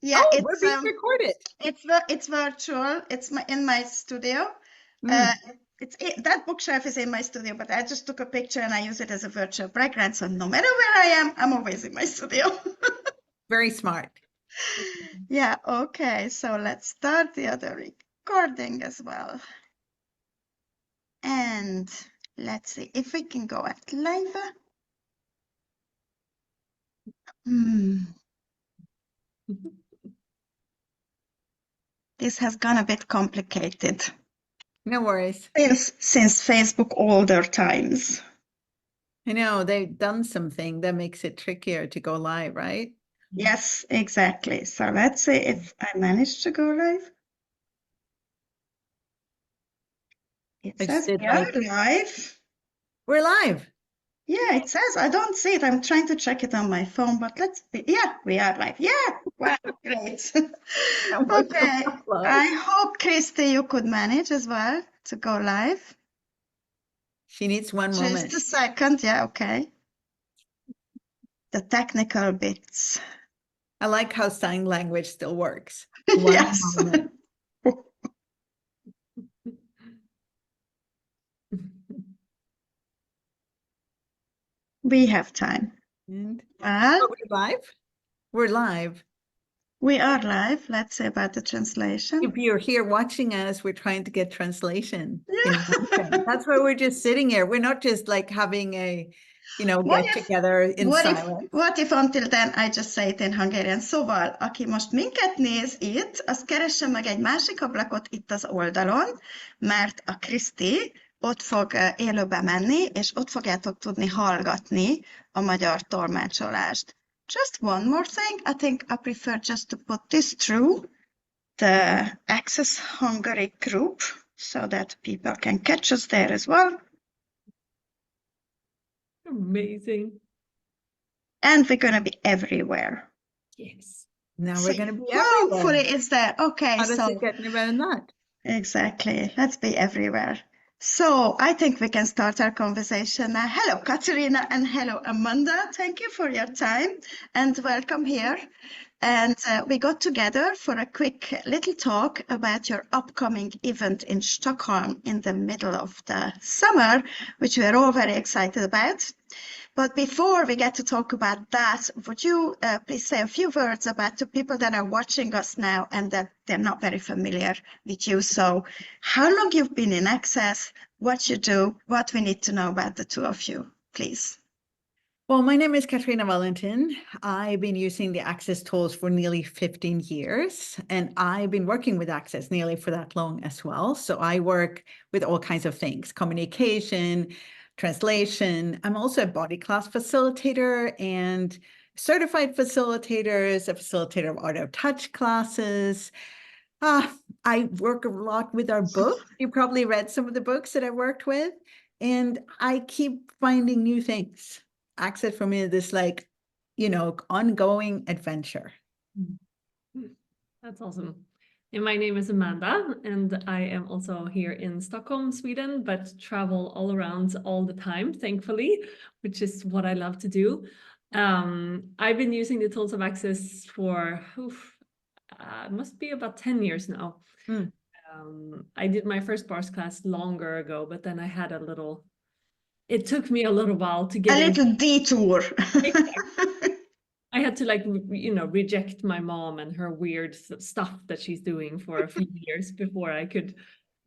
Yeah, Oh, we're being recorded. It's virtual. It's in my studio. That bookshelf is in my studio, but I just took a picture and I use it as a virtual background. So no matter where I am, I'm always in my studio. Very smart. Yeah, okay. So let's start the other recording as well. And let's see if we can go at live. This has gone a bit complicated. No worries. Since Facebook older times. I know they've done something that makes it trickier to go live, right? Yes, exactly. So let's see if I manage to go live. It says we are live. We're live. Yeah, it says, I don't see it. I'm trying to check it on my phone, but let's be, yeah, we are live. Yeah, wow, great. Okay, I hope, Christy, you could manage as well to go live. She needs one moment. Just a second, yeah, okay. The technical bits. I like how sign language still works. Yes. We have time. And are we live? We're live. We are live. Let's say about the translation. If you're here watching us, we're trying to get translation. That's why we're just sitting here. We're not just like having a, get together in silence. What if until then I just say it in Hungarian? Szóval, aki most minket néz itt, az keresse meg egy másik ablakot itt az oldalon, mert a Kriszti ott fog élőbe menni, és ott fogjátok tudni hallgatni a magyar tolmácsolást. Just one more thing, I think I prefer just to put this through the Access Hungary group so that people can catch us there as well. Amazing. And we're going to be everywhere. Yes. Now we're going to be everywhere. Hopefully it's there. Okay. How does it get any better than that? Exactly. Let's be everywhere. So I think we can start our conversation now. Hello, Katarina, and hello, Amanda. Thank you for your time and welcome here. And we got together for a quick little talk about your upcoming event in Stockholm in the middle of the summer, which we're all very excited about. But before we get to talk about that, would you please say a few words about the people that are watching us now and that they're not very familiar with you? So how long you've been in Access, what you do, what we need to know about the two of you, please. Well, my name is Katarina Wallentin. I've been using the Access tools for nearly 15 years, and I've been working with Access nearly for that long as well. So I work with all kinds of things, communication, translation. I'm also a body class facilitator and certified facilitators, a facilitator of art of touch classes. I work a lot with our book. You probably read some of the books that I worked with, and I keep finding new things. Access for me is this ongoing adventure. That's awesome. And my name is Amanda, and I am also here in Stockholm, Sweden, but travel all around all the time, thankfully, which is what I love to do. I've been using the tools of Access for must be about 10 years now. I did my first bars class longer ago, but then I had it took me a little while to get a little detour. I had to reject my mom and her weird stuff that she's doing for a few years before I could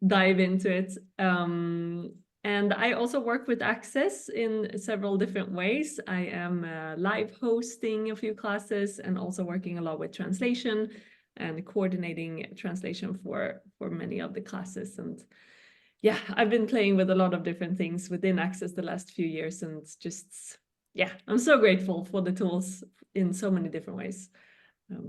dive into it. And I also work with Access in several different ways. I am live hosting a few classes and also working a lot with translation and coordinating translation for many of the classes. And yeah, I've been playing with a lot of different things within Access the last few years, and just, yeah, I'm so grateful for the tools in so many different ways.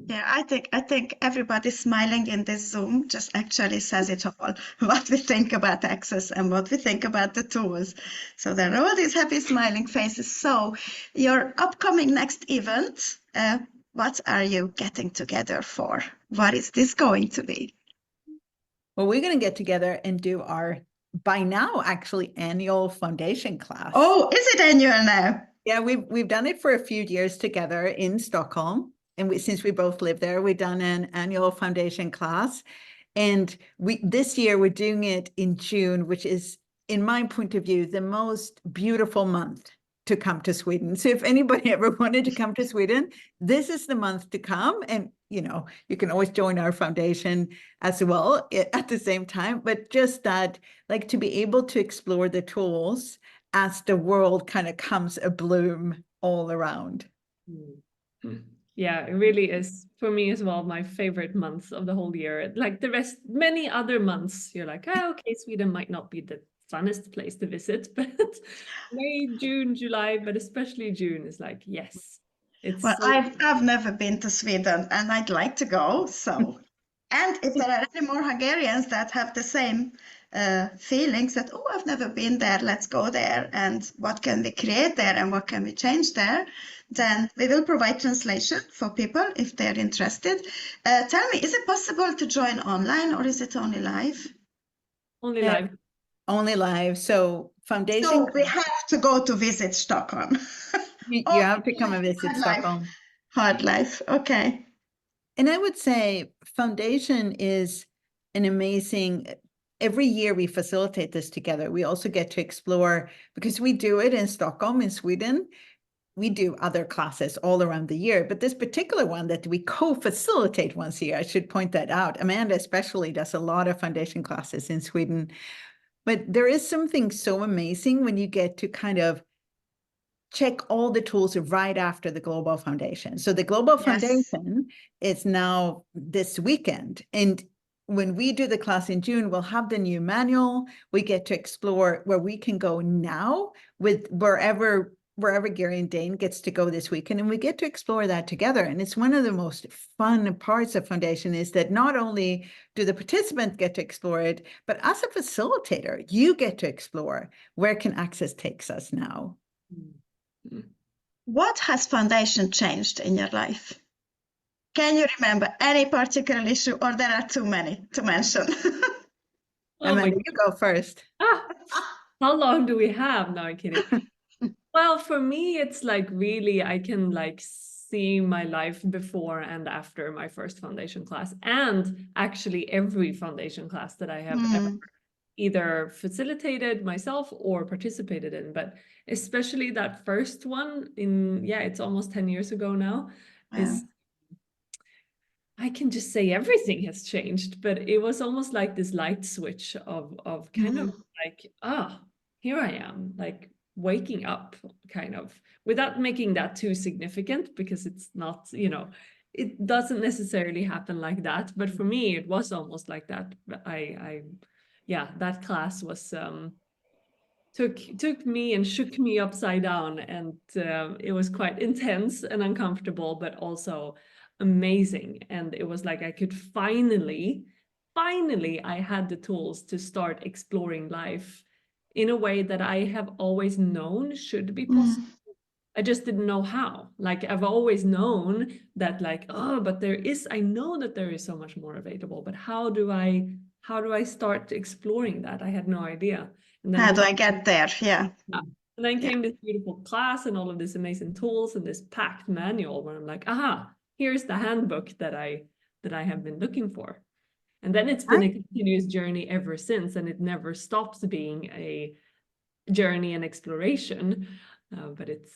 Yeah, I think everybody smiling in this Zoom just actually says it all, what we think about Access and what we think about the tools. So there are all these happy smiling faces. So your upcoming next event, what are you getting together for? What is this going to be? Well, we're going to get together and do our, by now, actually annual foundation class. Oh, is it annual now? Yeah, we've done it for a few years together in Stockholm. and since we both live there, we've done an annual foundation class. And this year we're doing it in June, which is, in my point of view, the most beautiful month to come to Sweden. So if anybody ever wanted to come to Sweden, this is the month to come. And, you know, you can always join our foundation as well at the same time. But just that, like, to be able to explore the tools as the world kind of comes abloom all around. Yeah, it really is, for me as well, my favorite month of the whole year. Like the rest, many other months, you're like, oh, okay, Sweden might not be the funnest place to visit, but May, June, July, but especially June is like, yes. It's Well, so I've never been to Sweden and I'd like to go. So, and if there are any more Hungarians that have the same feelings that, oh, I've never been there, let's go there, and what can we create there and what can we change there, then we will provide translation for people if they're interested. Tell me, is it possible to join online or is it only live? only live. Only live. So foundation. So we have to go to visit Stockholm. You have to come and visit hard life. Stockholm. Hard life. Okay. And I would say foundation is an amazing, every year we facilitate this together. We also get to explore, because we do it in Stockholm, in Sweden. We do other classes all around the year, but this particular one that we co-facilitate once a year, I should point that out. Amanda especially does a lot of foundation classes in Sweden. But there is something so amazing when you get to kind of check all the tools right after the Global Foundation. So the Global Foundation is now this weekend. And when we do the class in June, we'll have the new manual. We get to explore where we can go now with wherever Gary and Dane gets to go this weekend, and we get to explore that together. And it's one of the most fun parts of Foundation is that not only do the participants get to explore it, but as a facilitator, you get to explore where can Access takes us now. What has Foundation changed in your life? Can you remember any particular issue, or there are too many to mention? Amanda, you go first. How long do we have? No, I'm kidding. Well, for me, it's like really, I can like see my life before and after my first foundation class, and actually every foundation class that I have ever either facilitated myself or participated in, but especially that first one in, it's almost 10 years ago now, is, I can just say everything has changed, but it was almost like this light switch of kind of like, here I am, like waking up kind of, without making that too significant, because it's not, you know, it doesn't necessarily happen like that. But for me, it was almost like that. That class was, took me and shook me upside down, and it was quite intense and uncomfortable, but also amazing. And it was like I could finally, I had the tools to start exploring life in a way that I have always known should be possible. I just didn't know how. Like, I've always known that, like, but I know that there is so much more available, but how do I start exploring that? I had no idea. And then how do I get there? Yeah. And then came this beautiful class and all of these amazing tools and this packed manual where I'm like, here's the handbook that I have been looking for. And then it's been a continuous journey ever since, and it never stops being a journey and exploration. But it's,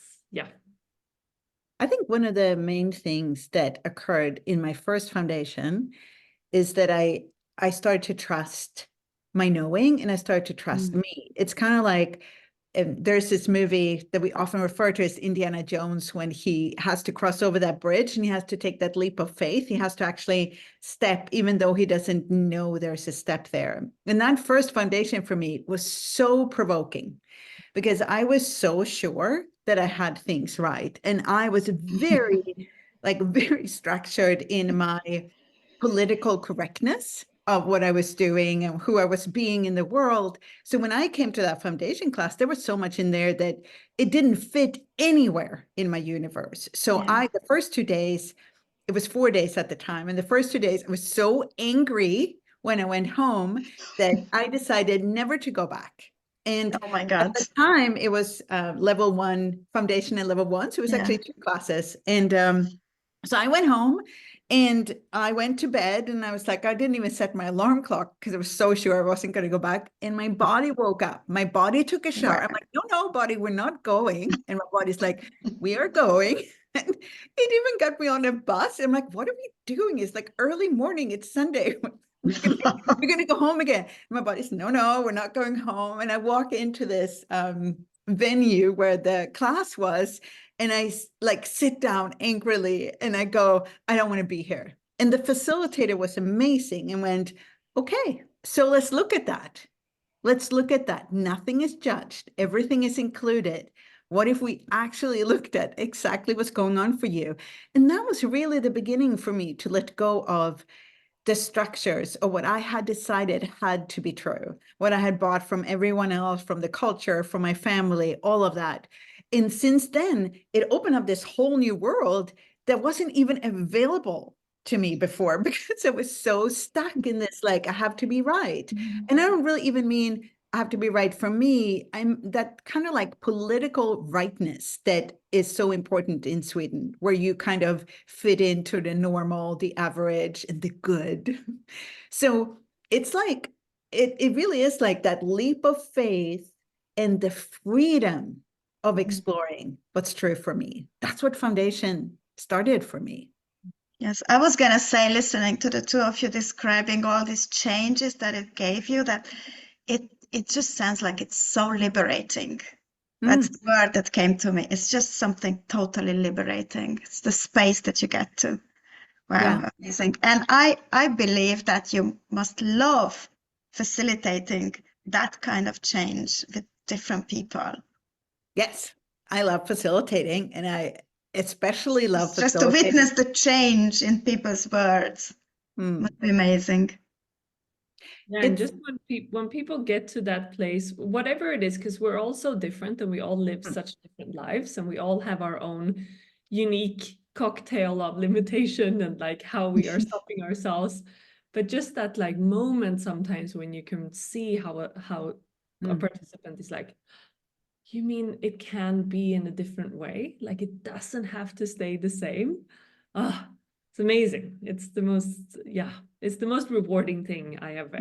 I think one of the main things that occurred in my first foundation is that I started to trust my knowing, and I started to trust me. It's kind of like, there's this movie that we often refer to as Indiana Jones, when he has to cross over that bridge and he has to take that leap of faith. He has to actually step, even though he doesn't know there's a step there. And that first foundation for me was so provoking, because I was so sure that I had things right. And I was very, very structured in my political correctness of what I was doing and who I was being in the world. So when I came to that foundation class, there was so much in there that it didn't fit anywhere in my universe. So the first 2 days, it was 4 days at the time. And the first 2 days, I was so angry when I went home that I decided never to go back. And oh my God, at the time it was level 1 foundation and level 1. So it was actually 2 classes. And So I went home and I went to bed, and I was like, I didn't even set my alarm clock because I was so sure I wasn't going to go back. And my body woke up. My body took a shower. Wow. I'm like, no, body, we're not going. And my body's like, we are going. And it even got me on a bus. I'm like, what are we doing? It's like early morning. It's Sunday. We're gonna go home again. And my body's, no, we're not going home. And I walk into this venue where the class was, and I like sit down angrily and I go, I don't want to be here. And the facilitator was amazing and went, okay, so let's look at that. Let's look at that. Nothing is judged. Everything is included. What if we actually looked at exactly what's going on for you? And that was really the beginning for me to let go of the structures or what I had decided had to be true, what I had bought from everyone else, from the culture, from my family, all of that. And since then, it opened up this whole new world that wasn't even available to me before, because I was so stuck in this, like, I have to be right. Mm-hmm. And I don't really even mean I have to be right for me. I'm that kind of like political rightness that is so important in Sweden, where you kind of fit into the normal, the average, and the good. So it's like, it really is like that leap of faith and the freedom of exploring what's true for me. That's what Foundation started for me. Yes, I was going to say, listening to the two of you describing all these changes that it gave you, that it just sounds like it's so liberating. That's the word that came to me. It's just something totally liberating. It's the space that you get to. Wow, Yeah. amazing. And I believe that you must love facilitating that kind of change with different people. Yes, I love facilitating, and I especially love Just to facilitating. witness the change in people's words must be amazing. Yeah, and just when people get to that place, whatever it is, because we're all so different and we all live such different lives, and we all have our own unique cocktail of limitation and like how we are stopping ourselves. But just that like moment sometimes when you can see how a participant is like, you mean it can be in a different way? Like it doesn't have to stay the same. Ah, it's amazing. It's the most, it's the most rewarding thing I have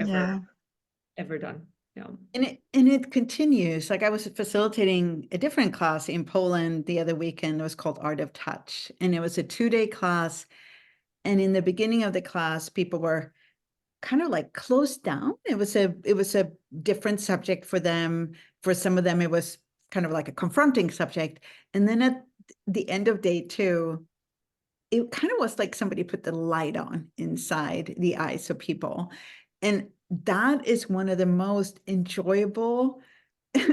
ever done. Yeah. And it continues. Like I was facilitating a different class in Poland the other weekend. It was called Art of Touch. And it was a 2-day class. And in the beginning of the class, people were kind of like closed down. It was a different subject for them. For some of them, it was kind of like a confronting subject. And then at the end of day 2, it kind of was like somebody put the light on inside the eyes of people. And that is one of the most enjoyable,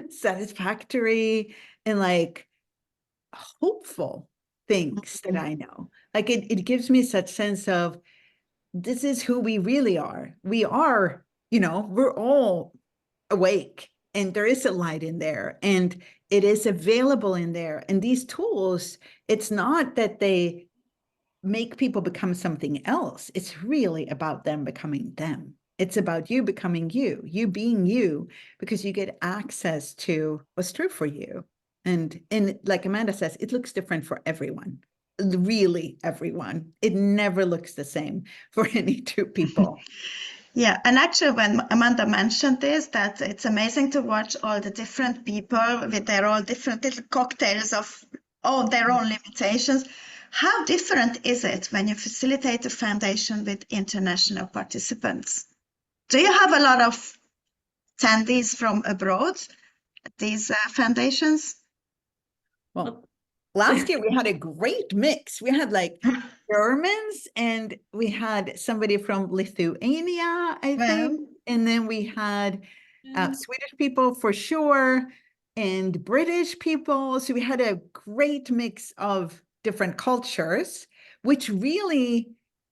satisfactory, and like hopeful things that I know. Like it gives me such sense of, this is who we really are. We are, we're all awake, and there is a light in there, and it is available in there. And these tools, it's not that they make people become something else. It's really about them becoming them. It's about you becoming you being you, because you get access to what's true for you. And like Amanda says, it looks different for everyone. Really, everyone. It never looks the same for any two people. Yeah, and actually when Amanda mentioned this, that it's amazing to watch all the different people with their all different little cocktails of all their own limitations. How different is it when you facilitate a foundation with international participants? Do you have a lot of attendees from abroad at these foundations? Well, last year we had a great mix. We had like Germans, and we had somebody from Lithuania, I think. And then we had Swedish people for sure, and British people. So we had a great mix of different cultures, which really,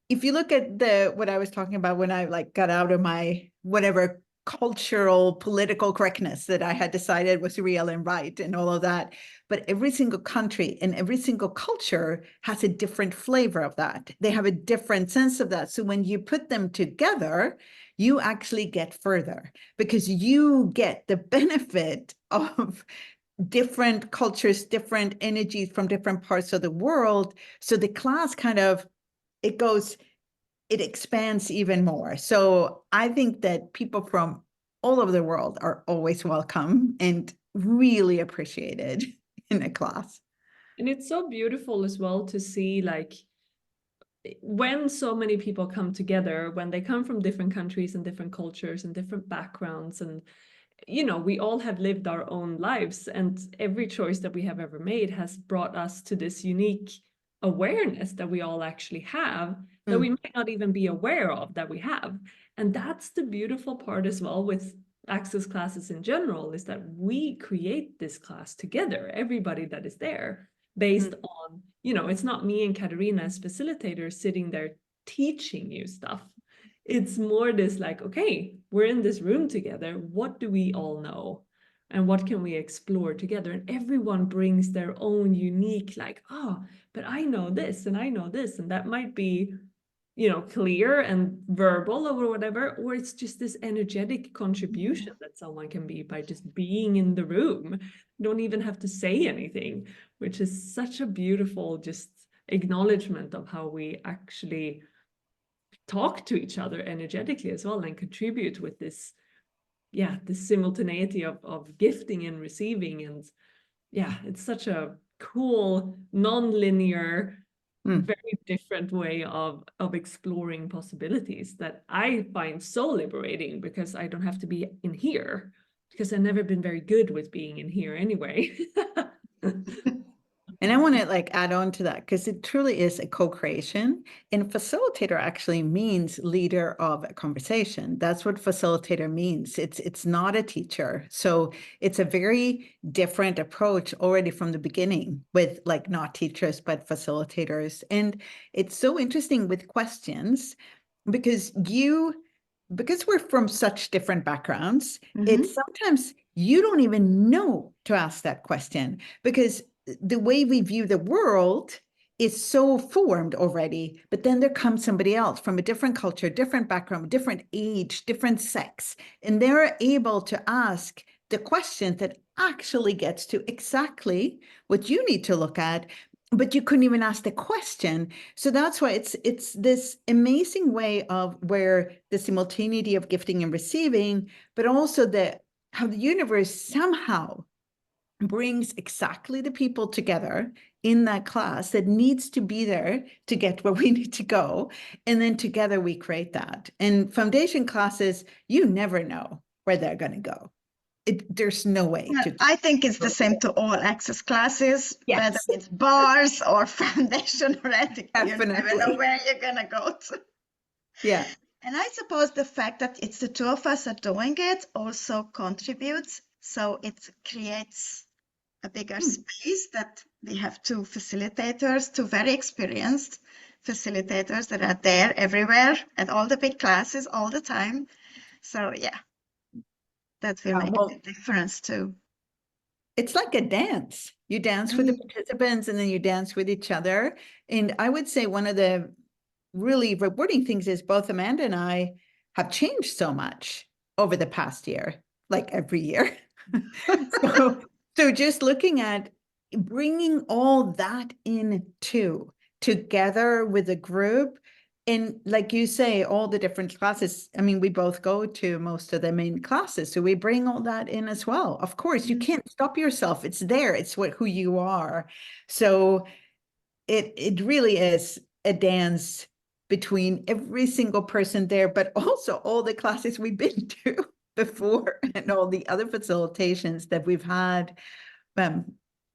if you look at what I was talking about when I like got out of my whatever cultural political correctness that I had decided was real and right and all of that, but every single country and every single culture has a different flavor of that. They have a different sense of that. So when you put them together, you actually get further, because you get the benefit of different cultures, different energies from different parts of the world. So the class kind of, it expands even more. So I think that people from all over the world are always welcome and really appreciated in a class. And it's so beautiful as well to see, like, when so many people come together, when they come from different countries and different cultures and different backgrounds, and you know, we all have lived our own lives, and every choice that we have ever made has brought us to this unique awareness that we all actually have, that we might not even be aware of that we have. And that's the beautiful part as well with Access classes in general, is that we create this class together, everybody that is there, based on, you know, it's not me and Katarina as facilitators sitting there teaching you stuff. It's more this like, okay, we're in this room together. What do we all know? And what can we explore together? And everyone brings their own unique, like, oh, but I know this and I know this. And that might be, you know, clear and verbal or whatever, or it's just this energetic contribution that someone can be by just being in the room. You don't even have to say anything, which is such a beautiful just acknowledgement of how we actually talk to each other energetically as well, and contribute with this, yeah, this simultaneity of gifting and receiving. And yeah, it's such a cool, non-linear, very different way of exploring possibilities that I find so liberating, because I don't have to be in here, because I've never been very good with being in here anyway. And I want to like add on to that, because it truly is a co-creation, and facilitator actually means leader of a conversation. That's what facilitator means. It's not a teacher. So it's a very different approach already from the beginning, with like not teachers, but facilitators. And it's so interesting with questions, because we're from such different backgrounds, it's sometimes you don't even know to ask that question, because the way we view the world is so formed already. But then there comes somebody else from a different culture, different background, different age, different sex, and they're able to ask the question that actually gets to exactly what you need to look at, but you couldn't even ask the question. So that's why it's this amazing way of where the simultaneity of gifting and receiving, but also how the universe somehow brings exactly the people together in that class that needs to be there to get where we need to go. And then together we create that. And foundation classes, you never know where they're going to go. There's no way to. I think it's the same to all access classes, whether Yes. it's bars or foundation or anything. You never know Definitely. where you're going to go to. Yeah. And I suppose the fact that it's the two of us are doing it also contributes. So it creates a bigger space that we have two facilitators, two very experienced facilitators that are there everywhere at all the big classes all the time. So yeah, that will make a big difference too. It's like a dance. You dance with the participants and then you dance with each other. And I would say one of the really rewarding things is both Amanda and I have changed so much over the past year, like every year. So just looking at bringing all that in together with a group, and like you say, all the different classes. I mean, we both go to most of the main classes, so we bring all that in as well. Of course, you can't stop yourself. It's there. It's who you are. So it really is a dance between every single person there, but also all the classes we've been to before and all the other facilitations that we've had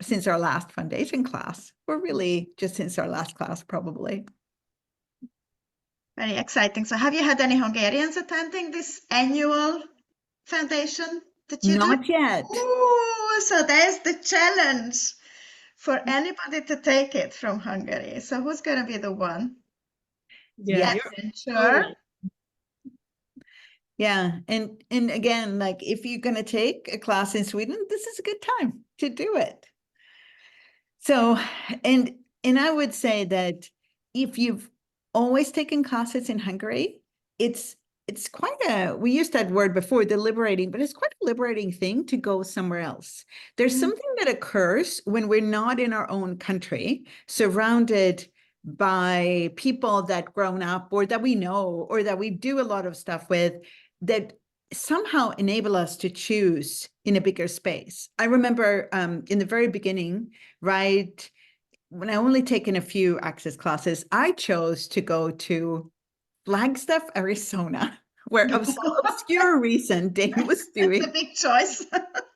since our last foundation class, or really just since our last class, probably. Very exciting. So have you had any Hungarians attending this annual foundation that you do? Not yet. Ooh, so there's the challenge for anybody to take it from Hungary. So who's going to be the one? Yeah, Sure. Yeah, and again, like if you're going to take a class in Sweden, this is a good time to do it. So, and I would say that if you've always taken classes in Hungary, it's it's quite we used that word before, the liberating, but it's quite a liberating thing to go somewhere else. There's something that occurs when we're not in our own country, surrounded by people that grown up or that we know or that we do a lot of stuff with, that somehow enable us to choose in a bigger space. I remember in the very beginning, right, when I only taken a few Access classes, I chose to go to Flagstaff, Arizona, where for some obscure reason Dane was doing. That's a big choice.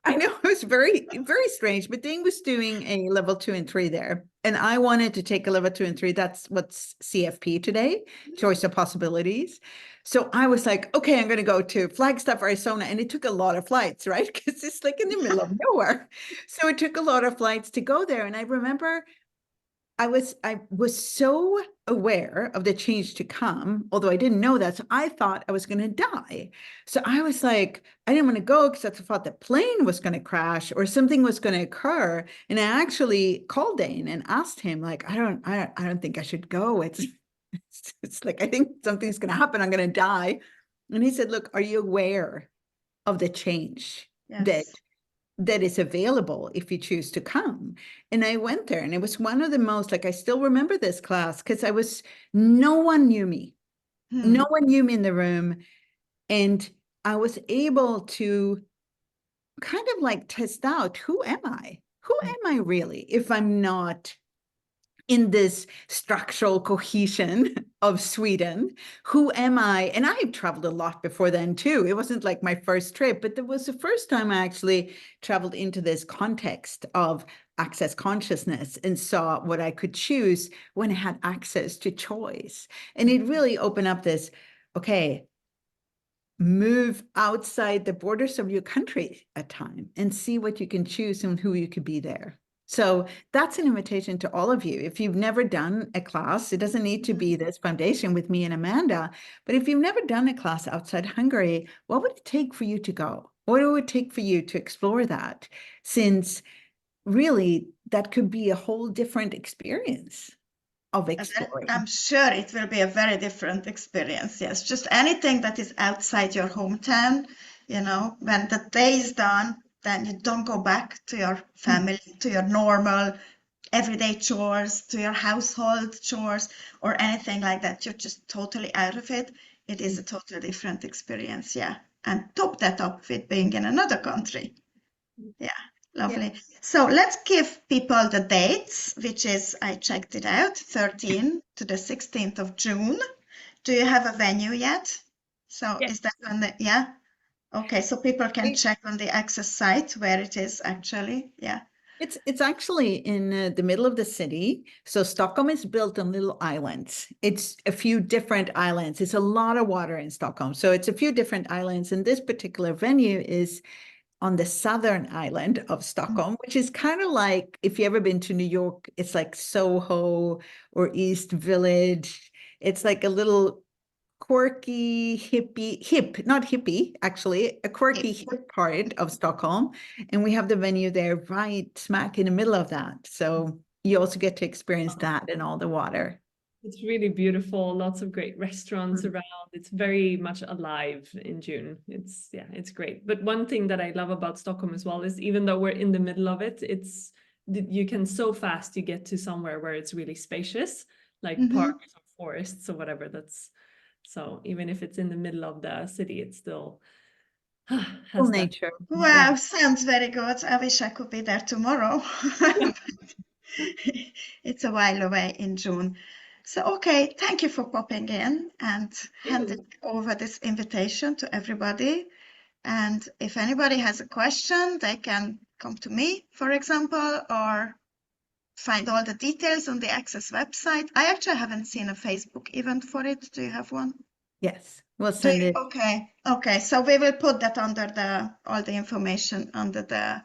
I know, it was very, very strange, but Dane was doing a level 2 and 3 there. And I wanted to take a level 2 and 3. That's what's CFP today, choice of possibilities. So I was like, okay, I'm going to go to Flagstaff, Arizona. And it took a lot of flights, right? Because it's like in the middle of nowhere. So it took a lot of flights to go there. And I remember I was so aware of the change to come, although I didn't know that. So I thought I was going to die. So I was like, I didn't want to go because I thought the plane was going to crash or something was going to occur. And I actually called Dane and asked him, like, I don't think I should go. It's like, I think something's going to happen. I'm going to die. And he said, look, are you aware of the change that is available if you choose to come? And I went there, and it was one of the most, like, I still remember this class because no one knew me. No one knew me in the room. And I was able to kind of like test out, who am I? Who am I really if I'm not in this structural cohesion of Sweden? Who am I? And I have traveled a lot before then too. It wasn't like my first trip, but it was the first time I actually traveled into this context of access consciousness and saw what I could choose when I had access to choice. And it really opened up this, okay, move outside the borders of your country at time and see what you can choose and who you could be there. So that's an invitation to all of you. If you've never done a class, it doesn't need to be this foundation with me and Amanda, but if you've never done a class outside Hungary, what would it take for you to go? What would it take for you to explore that? Since really that could be a whole different experience of exploring. I'm sure it will be a very different experience. Yes, just anything that is outside your hometown, when the day is done, then you don't go back to your family, to your normal everyday chores, to your household chores or anything like that. You're just totally out of it. It is a totally different experience. Yeah. And top that up with being in another country. Yeah. Lovely. Yeah. So let's give people the dates, which is, I checked it out, 13th to the 16th of June. Do you have a venue yet? So yes. Is that on the, yeah? Okay, so people can check on the Access site where it is actually, yeah. It's actually in the middle of the city. So Stockholm is built on little islands. It's a few different islands. It's a lot of water in Stockholm. So it's a few different islands. And this particular venue is on the southern island of Stockholm, which is kind of like, if you've ever been to New York, it's like Soho or East Village. It's like a little quirky, not hippie, actually, a quirky hip part of Stockholm. And we have the venue there right smack in the middle of that. So you also get to experience that and all the water. It's really beautiful. Lots of great restaurants around. It's very much alive in June. It's great. But one thing that I love about Stockholm as well is even though we're in the middle of it, you can so fast you get to somewhere where it's really spacious, like parks or forests or whatever. So even if it's in the middle of the city, it's still has nature. Wow, yeah. Sounds very good. I wish I could be there tomorrow. It's a while away in June. So, okay, thank you for popping in and handing over this invitation to everybody. And if anybody has a question, they can come to me, for example, or find all the details on the Access website. I actually haven't seen a Facebook event for it. Do you have one? Yes, we'll send it. Okay. So we will put that under all the information under the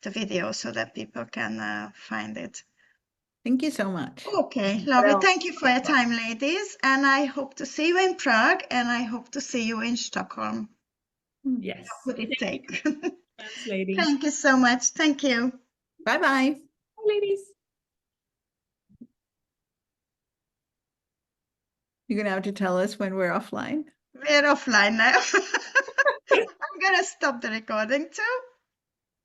video so that people can find it. Thank you so much. Okay, lovely. Thank you for your time, ladies. And I hope to see you in Prague and I hope to see you in Stockholm. Yes. What would it take? Thanks, ladies. Thank you so much. Thank you. Bye-bye. Bye, ladies. You're going to have to tell us when we're offline. We're offline now. I'm gonna stop the recording too.